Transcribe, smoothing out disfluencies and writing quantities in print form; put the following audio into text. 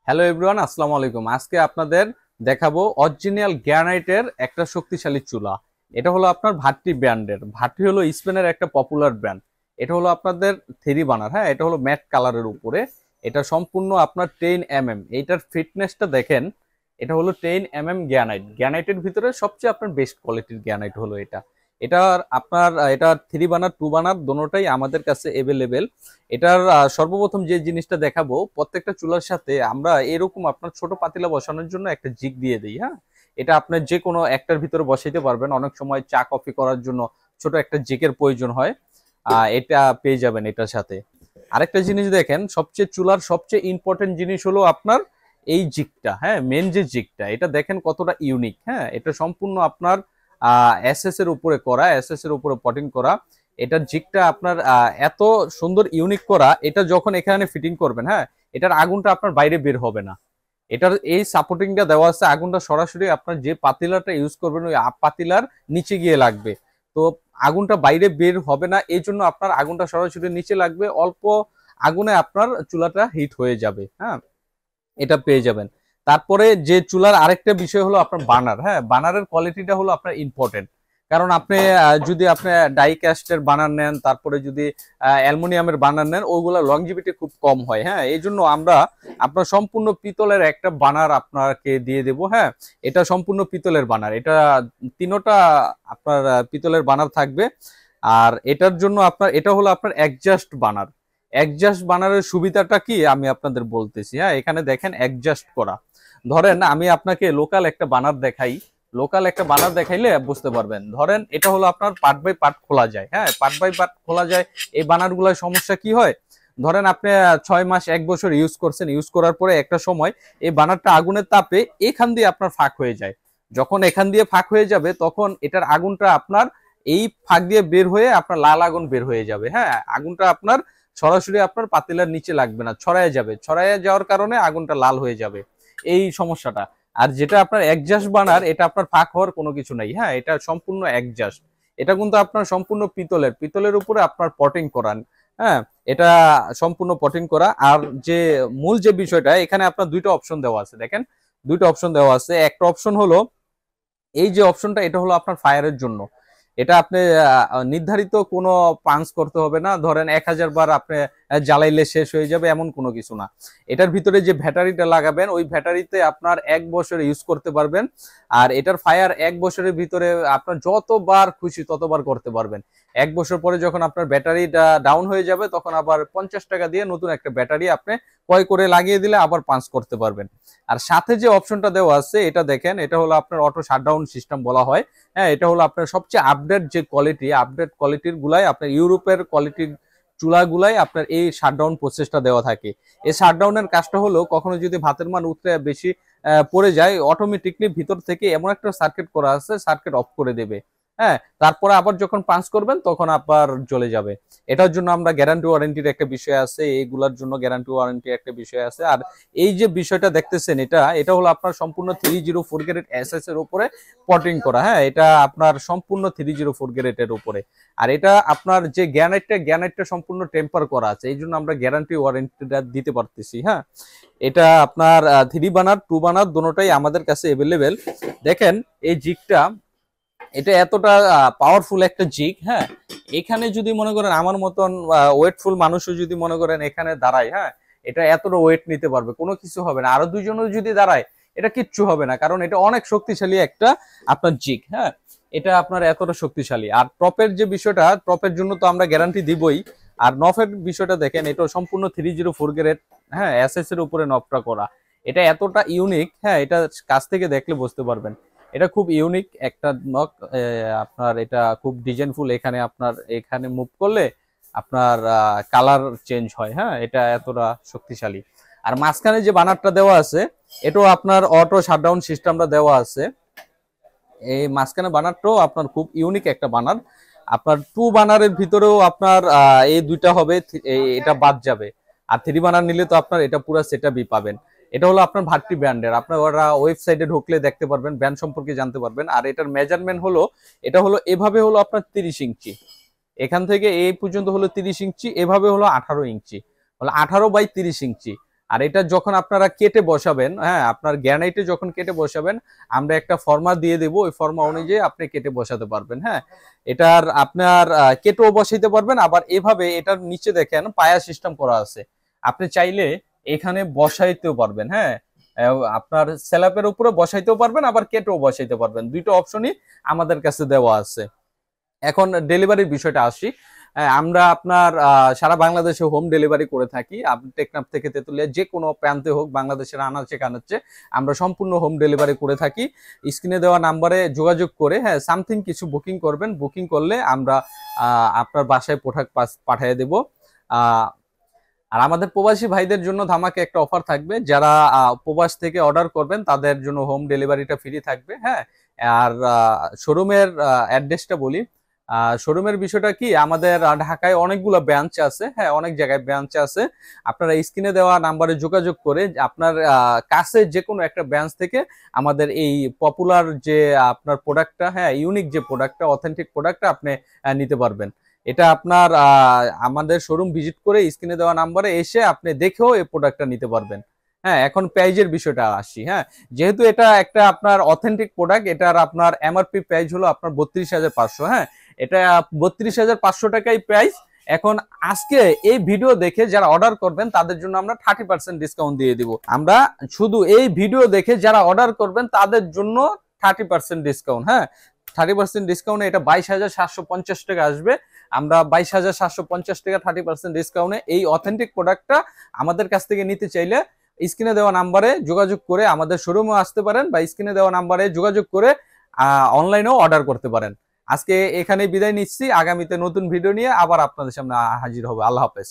Hello everyone, আসসালামু আলাইকুম। আজকে আপনাদের দেখাবো অরিজিনাল গ্রানাইটের একটা শক্তিশালী চুলা। এটা হলো আপনার ভাট্টি ব্র্যান্ডের। ভাট্টি হলো স্পেনের একটা পপুলার ব্র্যান্ড। এটা হলো আপনাদের থ্রি বার্নার। হ্যাঁ, এটা হলো ম্যাট কালারের উপরে। এটা সম্পূর্ণ আপনার 10 mm। এইটার ফিটনেসটা দেখেন। এটা হলো 10 mm গ্রানাইট। গ্রানাইটের ভিতরে সবচেয়ে আপনার বেস্ট কোয়ালিটির গ্রানাইট হলো এটা। এটার আপনার এটা থ্রি বার্নার টু বার্নার দোনোটাই আমাদের কাছে এভেলেবেল। এটার সর্বপ্রথম যে জিনিসটা দেখাবো, প্রত্যেকটা চুলার সাথে আমরা এরকম আপনার ছোট পাতিলা বসানোর জন্য একটা জিগ দিয়ে দিই। হ্যাঁ, এটা আপনার যে কোনো একটার ভিতরে বসাইতে পারবেন। অনেক সময় চা কফি করার জন্য ছোট একটা জিগের প্রয়োজন হয়, এটা পেয়ে যাবেন এটার সাথে। আরেকটা জিনিস দেখেন, সবচেয়ে চুলার সবচেয়ে ইম্পর্টেন্ট জিনিস হলো আপনার এই জিগটা। হ্যাঁ, মেন যে জিগটা, এটা দেখেন কতটা ইউনিক। হ্যাঁ, এটা সম্পূর্ণ আপনার এসএস এর উপরে করা, এসএস এর উপরে পটিং করা। এটার জিগটা আপনার এত সুন্দর ইউনিক করা, এটা যখন এখানে ফিটিং করবেন, হ্যাঁ, এটার আগুনটা আপনার বাইরে বের হবে না। এটার এই সাপোর্টিংটা দেওয়া আছে, আগুনটা সরাসরি আপনার যে পাতিলাটা ইউজ করবেন ওই পাতিলার নিচে গিয়ে লাগবে। তো আগুনটা বাইরে বের হবে না, এই জন্য আপনার আগুনটা সরাসরি নিচে লাগবে। অল্প আগুনে আপনার চুলাটা হিট হয়ে যাবে। হ্যাঁ, এটা পেয়ে যাবেন। তারপরে যে চুলার আরেকটা বিষয় হলো আপনার বার্নার। হ্যাঁ, বার্নারের কোয়ালিটিটা হলো আপনার ইম্পর্টেন্ট। কারণ আপনি যদি আপনি ডাই কাস্টের বার্নার নেন, তারপরে যদি অ্যালুমিনিয়ামের বার্নার নেন, ওগুলো লংজিভিটি খুব কম হয়। হ্যাঁ, এই জন্য আমরা আপনার সম্পূর্ণ পিতলের একটা বার্নার আপনাকে দিয়ে দেব। হ্যাঁ, এটা সম্পূর্ণ পিতলের বার্নার। এটা তিনোটা আপনার পিতলের বার্নার থাকবে। আর এটার জন্য আপনার এটা হলো আপনার অ্যাডজাস্ট বার্নার। অ্যাডজাস্ট বানারের সুবিধাটা কি আমি আপনাদের বলতেছি। হ্যাঁ, এখানে দেখেন অ্যাডজাস্ট করা। ধরেন আমি আপনাকে লোকাল একটা বানার দেখাই, লোকাল একটা বানার দেখাইলে বুঝতে পারবেন। ধরেন এটা হলো আপনার পার্ট বাই পার্ট খোলা যায়। হ্যাঁ, পার্ট বাই পার্ট খোলা যায়। এই বানারগুলোর সমস্যা কি হয়, ধরেন আপনি 6 মাস 1 বছর ইউজ করছেন, ইউজ করার পরে একটা সময় এই বানারটা আগুনের তাপে এখান দিয়ে আপনার ফাঁক হয়ে যায়। যখন এখান দিয়ে ফাঁক হয়ে যাবে, তখন এটার আগুনটা আপনার এই ফাঁক দিয়ে বের হয়ে আপনার লাল আগুন বের হয়ে যাবে। হ্যাঁ, আগুনটা আপনার সরাসরি আপনার পাতিলার নিচে লাগবে না, ছড়ায় যাবে। ছড়ায় যাওয়ার কারণে আগুনটা লাল হয়ে যাবে, এই সমস্যাটা। আর যেটা আপনার একজাস্ট বানার, এটা আপনার ফাঁক হওয়ার কোনো কিছু নাই। হ্যাঁ, এটা সম্পূর্ণ একজাস্ট। এটা কিন্তু আপনার সম্পূর্ণ পিতলের, পিতলের উপরে আপনার পটিং করান। হ্যাঁ, এটা সম্পূর্ণ পটিং করা। আর যে মূল যে বিষয়টা, এখানে আপনার দুইটা অপশন দেওয়া আছে। দেখেন, দুইটা অপশন দেওয়া আছে। একটা অপশন হলো এই যে অপশনটা, এটা হলো আপনার ফায়ারের জন্য। এটা আপনি নির্ধারিত কোনো পাঞ্চ করতে হবে না। ধরেন 1000 বার আপনি জ্বালাইলে শেষ হয়ে যাবে, এমন কোনো কিছু না। এটার ভিতরে যে ব্যাটারিটা লাগাবেন, ওই ব্যাটারিতে আপনার 1 বছর ইউজ করতে পারবেন। আর এটার ফায়ার 1 বছরের ভিতরে আপনার যতবার খুশি ততবার করতে পারবেন। 1 বছর পরে যখন আপনার ব্যাটারিটা ডাউন হয়ে যাবে, তখন আবার 50 টাকা দিয়ে নতুন একটা ব্যাটারি আপনি ক্রয় করে লাগিয়ে দিলে আবার পাঞ্চ করতে পারবেন। আর সাথে যে অপশনটা দেওয়া আছে, এটা দেখেন, এটা হলো আপনার অটো শাটডাউন সিস্টেম বলা হয়। হ্যাঁ, এটা হলো আপনার সবচেয়ে আপডেট যে কোয়ালিটি, আপডেট কোয়ালিটির গুলাই আপনার ইউরোপের কোয়ালিটির চুলাগুলাই আপনার এই শাটডাউন প্রসেসটা দেওয়া থাকে। এই শাটডাউনের কাজটা হলো, কখনো যদি ভাতের মান উতরে বেশি পড়ে যায়, অটোমেটিকলি ভিতর থেকে এমন একটা সার্কিট করা আছে, সার্কিট অফ করে দেবে। হ্যাঁ, তারপরে আবার যখন পাঞ্চ করবেন তখন আবার জ্বলে যাবে। এটার জন্য আমরা গ্যারান্টি ওয়ারেন্টির একটা বিষয় আছে, এইগুলার জন্য গ্যারান্টি ওয়ারেন্টির একটা বিষয় আছে। আর এই যে বিষয়টা দেখতেছেন, এটা এটা হলো আপনার সম্পূর্ণ 304 গ্রেড এসএস এর উপরে পটিং করা। হ্যাঁ, এটা আপনার সম্পূর্ণ 304 গ্রেডের উপরে। আর এটা আপনার যে গ্যানাইটটা সম্পূর্ণ টেম্পার করা আছে, এই জন্য আমরা গ্যারান্টি ওয়ারেন্টিটা দিতে পারতেছি। হ্যাঁ, এটা আপনার থ্রি বানার টু বানার দোনোটাই আমাদের কাছে এভেলেবেল। দেখেন এই জিগটা, এটা এতটা পাওয়ারফুল একটা জিগ। হ্যাঁ, এখানে যদি মনে করেন আমার মতন ওয়েটফুল মানুষও যদি মনে করেন এখানে দাঁড়ায়, হ্যাঁ, এটা এতটা ওয়েট নিতে পারবে, কোনো কিছু হবে না। আরো দুইজনও যদি দাঁড়ায়, এটা কিচ্ছু হবে না, কারণ এটা অনেক শক্তিশালী একটা আপনার জিগ। হ্যাঁ, এটা আপনার এতটা শক্তিশালী। আর টপের যে বিষয়টা, টপের জন্য তো আমরা গ্যারান্টি দিবই। আর নফের বিষয়টা দেখেন, এটা সম্পূর্ণ 304 গ্রেড। হ্যাঁ, এসএস এর উপরে নফটা করা। এটা এতটা ইউনিক। হ্যাঁ, এটা কাছ থেকে দেখলে বুঝতে পারবেন। এটা খুব ইউনিক একটা নক। আপনার এটা খুব ডিজাইনফুল। এখানে আপনার এখানে মুভ করলে আপনার কালার চেঞ্জ হয়। হ্যাঁ, এটা এতটা শক্তিশালী। আর মাঝখানে যে বানারটা দেওয়া আছে, এটাও আপনার অটো শাটডাউন সিস্টেমটা দেওয়া আছে। এই মাঝখানে বানারটাও আপনার খুব ইউনিক একটা বানার। আপনার টু বানারের ভিতরেও আপনার এই দুইটা হবে, এটা বাদ যাবে। আর থ্রি বানার নিলে তো আপনার এটা পুরো সেটআপই পাবেন। এটা হলো আপনার ভাট্টি ব্র্যান্ডের। আপনার ওরা ওয়েবসাইটে ঢুকলে দেখতে পারবেন, ব্র্যান্ড সম্পর্কে জানতে পারবেন। আর এটার মেজারমেন্ট হলো, এটা হলো এভাবে হলো আপনার 30 ইঞ্চি, এখান থেকে এই পর্যন্ত হলো 30 ইঞ্চি, এভাবে হলো 18 ইঞ্চি, হলো 18 বাই 30 ইঞ্চি। আর এটা যখন আপনারা কেটে বসাবেন, হ্যাঁ আপনার গ্রানাইটে যখন কেটে বসাবেন আমরা একটা ফর্মা দিয়ে দেব, ওই ফর্মা অনুযায়ী আপনি কেটে বসাতে পারবেন। হ্যাঁ, এটার আপনার কেটেও বসাইতে পারবেন, আবার এভাবে এটার নিচে দেখেন পায়া সিস্টেম করা আছে, আপনি চাইলে এখানে বসাইতেও পারবেন। হ্যাঁ, আপনার স্ল্যাবের উপরে বসাইতেও পারবেন, আবার কেটেও বসাইতে পারবেন, দুইটা অপশনই আমাদের কাছে দেওয়া আছে। এখন ডেলিভারির বিষয়টা আসি। আমরা আপনার সারা বাংলাদেশে হোম ডেলিভারি করে থাকি। আপনি টেকনাফ থেকে তেতুলিয়া যে কোনো প্রান্তে হোক, বাংলাদেশের আনাচে কানাচে আমরা সম্পূর্ণ হোম ডেলিভারি করে থাকি। স্ক্রিনে দেওয়া নাম্বারে যোগাযোগ করে হ্যাঁ সামথিং কিছু বুকিং করবেন, বুকিং করলে আমরা আপনার বাসায় প্রোডাক্ট পাঠিয়ে দেব। আর আমাদের প্রবাসী ভাইদের জন্য ধামাকে একটা অফার থাকবে, যারা প্রবাস থেকে অর্ডার করবেন তাদের জন্য হোম ডেলিভারিটা ফ্রি থাকবে। হ্যাঁ, আর শোরুমের অ্যাড্রেসটা বলি। শোরুমের বিষয়টা কি, আমাদের ঢাকায় অনেকগুলো ব্রাঞ্চ আছে, হ্যাঁ অনেক জায়গায় ব্রাঞ্চ আছে। আপনারা স্ক্রিনে দেওয়া নাম্বারে যোগাযোগ করে আপনার কাছে যে কোনো একটা ব্রাঞ্চ থেকে আমাদের এই পপুলার যে আপনার প্রোডাক্টটা, হ্যাঁ ইউনিক যে প্রোডাক্টটা, অথেন্টিক প্রোডাক্টটা আপনি নিতে পারবেন। এটা আপনার আমাদের শোরুম ভিজিট করে স্ক্রিনে দেওয়া নাম্বারে এসে আপনি দেখেও এই প্রোডাক্টটা নিতে পারবেন। হ্যাঁ, এখন প্রাইজের বিষয়টা আসি। হ্যাঁ, যেহেতু এটা একটা আপনার অথেন্টিক প্রোডাক্ট, এটার আপনার এমআরপি প্রাইস হলো আপনার 32,500। হ্যাঁ, এটা 32,500 টাকাই প্রাইস। এখন আজকে এই ভিডিও দেখে যারা অর্ডার করবেন তাদের জন্য আমরা 30% ডিসকাউন্ট দিয়ে দিব। আমরা শুধু এই ভিডিও দেখে যারা অর্ডার করবেন তাদের জন্য 30% ডিসকাউন্ট। হ্যাঁ, 30% ডিসকাউন্টে এটা 22,750 টাকা আসবে। আমরা 22,750 টাকা 30% ডিসকাউন্টে এই অথেন্টিক প্রোডাক্টটা আমাদের কাছ থেকে নিতে চাইলে স্ক্রিনে দেওয়া নাম্বারে যোগাযোগ করে আমাদের শোরুমে আসতে পারেন, বা স্ক্রিনে দেওয়া নাম্বারে যোগাযোগ করে অনলাইনেও অর্ডার করতে পারেন। আজকে এখানে বিদায় নিচ্ছি, আগামীতে নতুন ভিডিও নিয়ে আবার আপনাদের সামনে হাজির হবে। আল্লাহ হাফেজ।